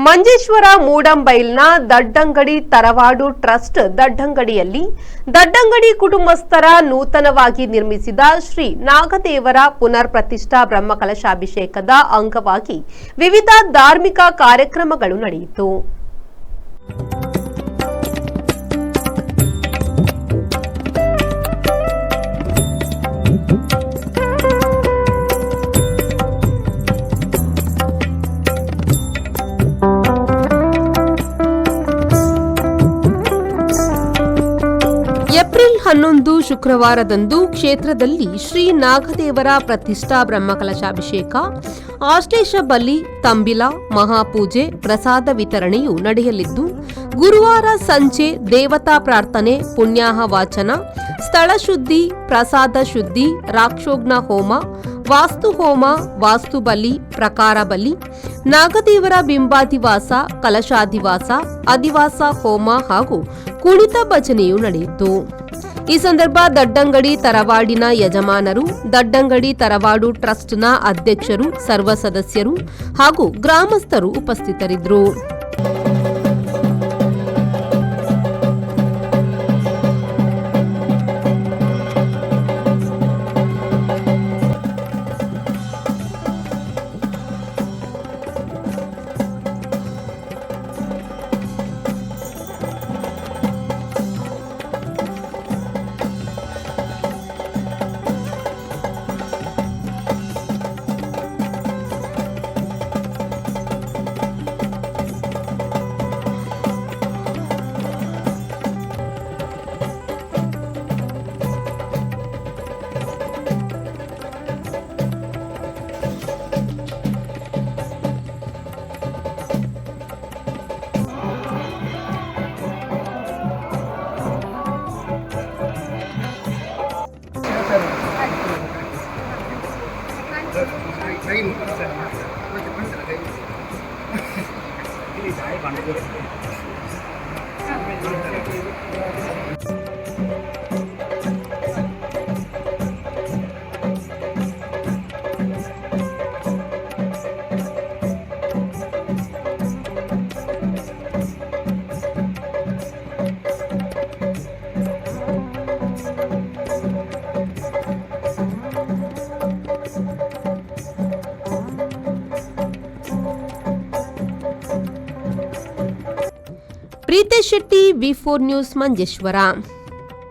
Manjeshwar ಮೂಡಂಬೈಲ್ನ ದಡ್ಡಂಗಡಿ ತರವಾಡು trust ದಡ್ಡಂಗಡಿಯಲ್ಲಿ ದಡ್ಡಂಗಡಿ ಕುಟುಂಬಸ್ಥರ ನೂತನವಾಗಿ ನಿರ್ಮಿಸಿದ ಶ್ರೀ ನಾಗದೇವರ ಪುನರ್ ಪ್ರತಿಷ್ಠಾ ಬ್ರಹ್ಮಕಲಶಾಭಿಷೇಕದ ಅಂಗವಾಗಿ ವಿವಿಧ ಧಾರ್ಮಿಕ ಕಾರ್ಯಕ್ರಮಗಳು ನಡೆಯಿತು. ಏಪ್ರಿಲ್ 11 ಶುಕ್ರವಾರದಂದು ಕ್ಷೇತ್ರದಲ್ಲಿ ಶ್ರೀ ನಾಗದೇವರ ಪ್ರತಿಷ್ಠಾ ಬ್ರಹ್ಮಕಲಶಾಭಿಷೇಕ, ಆಶ್ಲೇಷ ಬಲಿ, ತಂಬಿಲ, ಮಹಾಪೂಜೆ, ಪ್ರಸಾದ ವಿತರಣೆಯು ನಡೆಯಲಿದ್ದು, ಗುರುವಾರ ಸಂಜೆ ದೇವತಾ ಪ್ರಾರ್ಥನೆ, ಪುಣ್ಯಾಹ ವಾಚನ, ಸ್ಥಳ ಶುದ್ಧಿ, ಪ್ರಸಾದ ಶುದ್ಧಿ, ರಾಕ್ಷೋಗ್ನ ಹೋಮ, ವಾಸ್ತು ಹೋಮ, ವಾಸ್ತು ಬಲಿ, ಪ್ರಕಾರ ಬಲಿ, ನಾಗದೇವರ ಬಿಂಬಾದಿವಾಸ, ಕಲಶಾದಿವಾಸ, ಅದಿವಾಸ ಹೋಮ ಹಾಗೂ ಕುಣಿತ ಭಜನೆಯು ನಡೆಯಿತು. ಈ ಸಂದರ್ಭ ದಡ್ಡಂಗಡಿ ತರವಾಡಿನ ಯಜಮಾನರು, ದಡ್ಡಂಗಡಿ ತರವಾಡು ಟ್ರಸ್ಟ್ನ ಅಧ್ಯಕ್ಷರು, ಸರ್ವ ಸದಸ್ಯರು ಹಾಗೂ ಗ್ರಾಮಸ್ಥರು ಉಪಸ್ಥಿತರಿದ್ದರು. ಪ್ರೀತೇಶ್ ಶೆಟ್ಟಿ, ವಿ4 ನ್ಯೂಸ್, ಮಂಜೇಶ್ವರ.